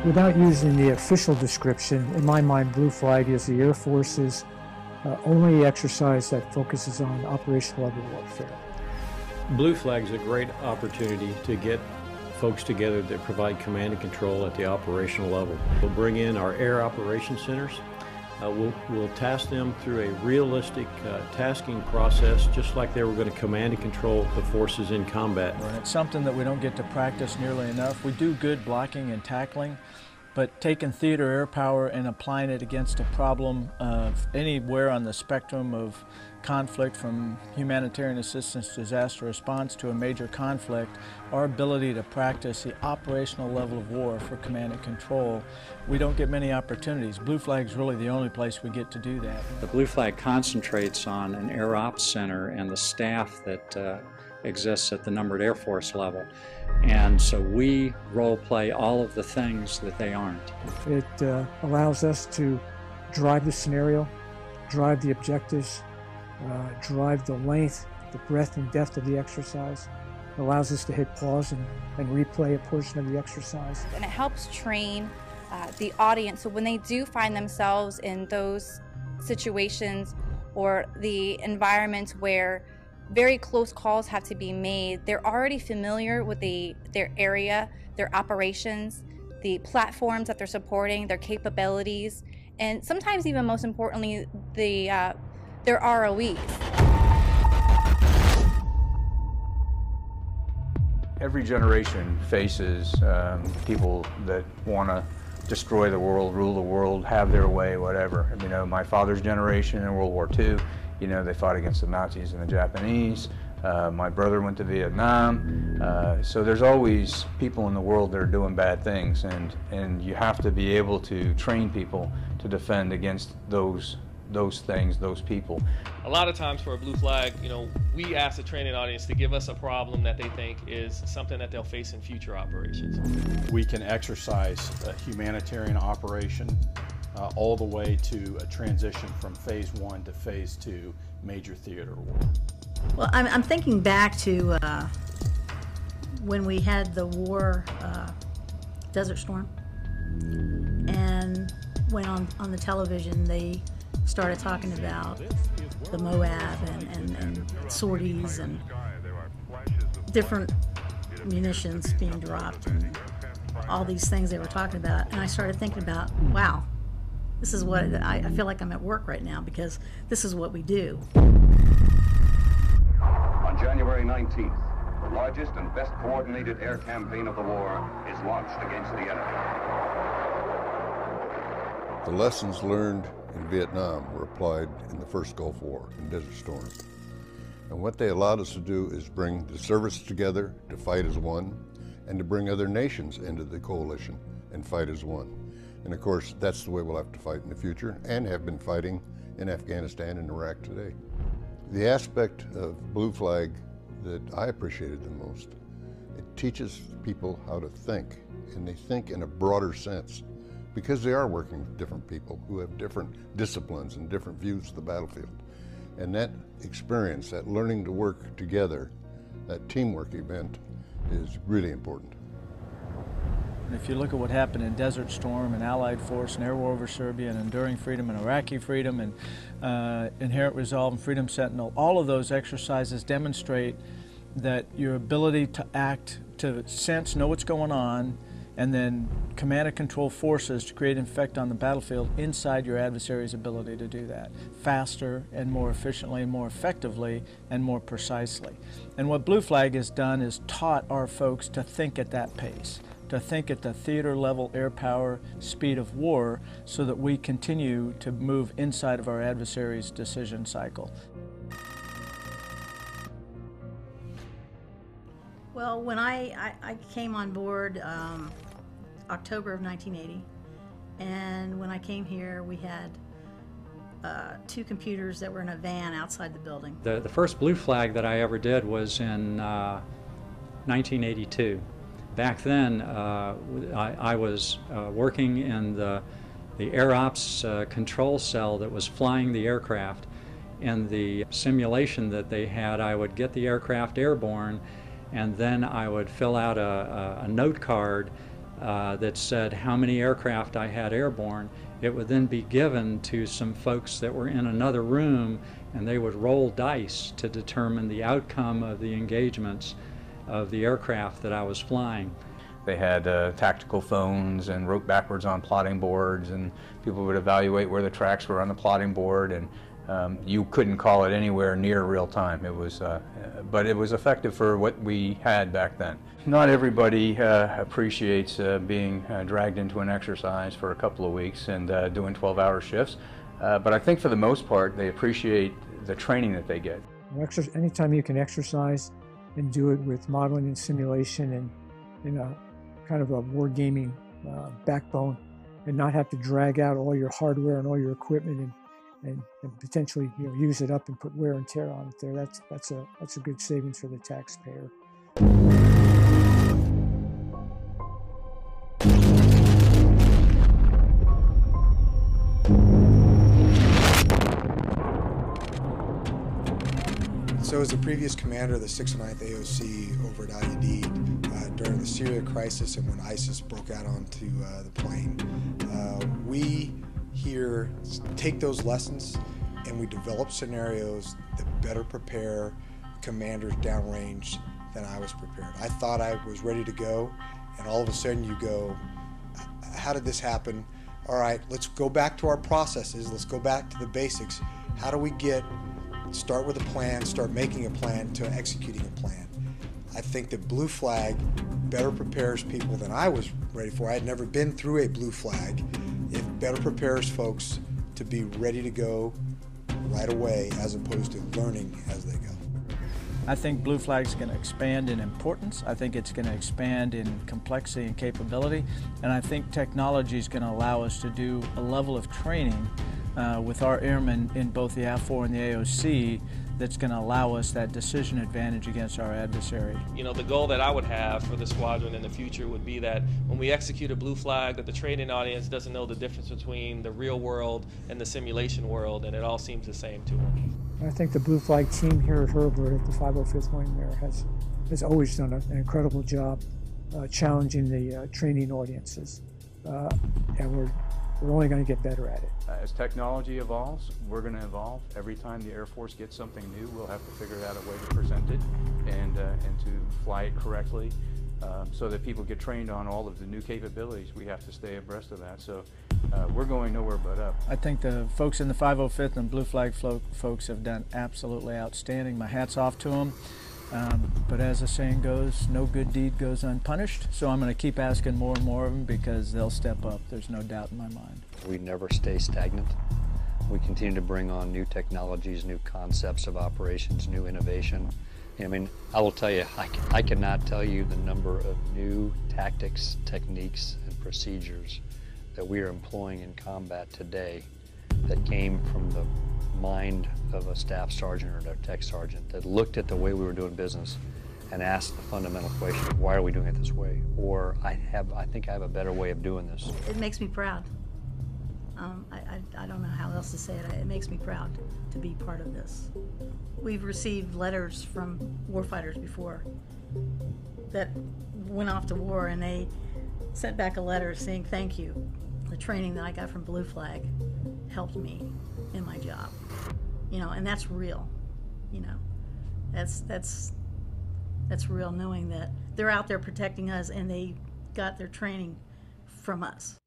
Without using the official description, in my mind, Blue Flag is the Air Force's only exercise that focuses on operational level warfare. Blue Flag is a great opportunity to get folks together that provide command and control at the operational level. We'll bring in our air operations centers. We'll task them through a realistic tasking process, just like they were going to command and control the forces in combat. And it's something that we don't get to practice nearly enough. We do good blocking and tackling, but taking theater air power and applying it against a problem of anywhere on the spectrum of conflict, from humanitarian assistance, disaster response, to a major conflict, our ability to practice the operational level of war for command and control, we don't get many opportunities. Blue Flag is really the only place we get to do that. The Blue Flag concentrates on an Air Ops Center and the staff that exists at the numbered Air Force level. And so we role play all of the things that they aren't. It allows us to drive the scenario, drive the objectives, drive the length, the breadth and depth of the exercise. It allows us to hit pause and replay a portion of the exercise. And it helps train the audience, so when they do find themselves in those situations or the environments where very close calls have to be made, they're already familiar with their area, their operations, the platforms that they're supporting, their capabilities, and sometimes even most importantly, their ROEs. Every generation faces people that want to destroy the world, rule the world, have their way, whatever. You know, my father's generation in World War II, you know, they fought against the Nazis and the Japanese. My brother went to Vietnam. So there's always people in the world that are doing bad things, and you have to be able to train people to defend against those things, those people. A lot of times for a Blue Flag, you know, we ask the training audience to give us a problem that they think is something that they'll face in future operations. We can exercise a humanitarian operation all the way to a transition from phase 1 to phase 2 major theater war. Well, I'm thinking back to when we had the war, Desert Storm, and when on the television they started talking about the Moab and sorties and different munitions being dropped and all these things they were talking about, and I started thinking about, wow, this is what I feel like I'm at work right now, because this is what we do. On January 19th, the largest and best coordinated air campaign of the war is launched against the enemy. The lessons learned in Vietnam were applied in the first Gulf War, in Desert Storm. And what they allowed us to do is bring the services together to fight as one, and to bring other nations into the coalition and fight as one. And of course, that's the way we'll have to fight in the future, and have been fighting in Afghanistan and Iraq today. The aspect of Blue Flag that I appreciated the most, it teaches people how to think, and they think in a broader sense, because they are working with different people who have different disciplines and different views of the battlefield. And that experience, that learning to work together, that teamwork event, is really important. And if you look at what happened in Desert Storm and Allied Force and Air War over Serbia and Enduring Freedom and Iraqi Freedom and Inherent Resolve and Freedom Sentinel, all of those exercises demonstrate that your ability to act, to sense, know what's going on, and then command and control forces to create effect on the battlefield inside your adversary's ability to do that faster and more efficiently and more effectively and more precisely. And what Blue Flag has done is taught our folks to think at that pace, to think at the theater level air power speed of war, so that we continue to move inside of our adversary's decision cycle. Well, when I came on board October of 1980, and when I came here we had 2 computers that were in a van outside the building. The first Blue Flag that I ever did was in 1982. Back then I was working in the Air Ops control cell that was flying the aircraft. In the simulation that they had, I would get the aircraft airborne, and then I would fill out a note card that said how many aircraft I had airborne. It would then be given to some folks that were in another room, and they would roll dice to determine the outcome of the engagements of the aircraft that I was flying. They had tactical phones and wrote backwards on plotting boards, and people would evaluate where the tracks were on the plotting board, and you couldn't call it anywhere near real time. It was, but it was effective for what we had back then. Not everybody appreciates being dragged into an exercise for a couple of weeks and doing 12-hour shifts, but I think for the most part they appreciate the training that they get. Anytime you can exercise and do it with modeling and simulation and in a kind of a wargaming backbone, and not have to drag out all your hardware and all your equipment and potentially use it up and put wear and tear on it there, that's a good savings for the taxpayer. So as the previous commander of the 609th AOC over at IUD during the Syria crisis and when ISIS broke out onto the plain, we here take those lessons and we develop scenarios that better prepare commanders downrange than I was prepared. I thought I was ready to go, and all of a sudden you go, how did this happen? All right, let's go back to our processes, let's go back to the basics. How do we start with a plan, start making a plan to executing a plan? I think that Blue Flag better prepares people than I was ready for. I had never been through a Blue Flag. It better prepares folks to be ready to go right away as opposed to learning as they go. I think Blue Flag's going to expand in importance. I think it's going to expand in complexity and capability. And I think technology is going to allow us to do a level of training with our airmen in both the AF4 and the AOC that's going to allow us that decision advantage against our adversary. You know, the goal that I would have for the squadron in the future would be that when we execute a Blue Flag, that the training audience doesn't know the difference between the real world and the simulation world, and it all seems the same to them. I think the Blue Flag team here at Herbert at the 505th Wing there has always done an incredible job challenging the training audiences, and we're only going to get better at it. As technology evolves, we're going to evolve. Every time the Air Force gets something new, we'll have to figure out a way to present it and to fly it correctly so that people get trained on all of the new capabilities. We have to stay abreast of that. So we're going nowhere but up. I think the folks in the 505th and Blue Flag folks have done absolutely outstanding. My hat's off to them. But as the saying goes, no good deed goes unpunished. So I'm going to keep asking more and more of them because they'll step up. There's no doubt in my mind. We never stay stagnant. We continue to bring on new technologies, new concepts of operations, new innovation. I mean, I will tell you, I cannot tell you the number of new tactics, techniques, and procedures that we are employing in combat today that came from the mind of a staff sergeant or a tech sergeant that looked at the way we were doing business and asked the fundamental question, why are we doing it this way? Or I think I have a better way of doing this. It makes me proud. I don't know how else to say it. It makes me proud to be part of this. We've received letters from warfighters before that went off to war, and they sent back a letter saying thank you. The training that I got from Blue Flag helped me in my job. You know, and that's real. You know, that's real, knowing that they're out there protecting us and they got their training from us.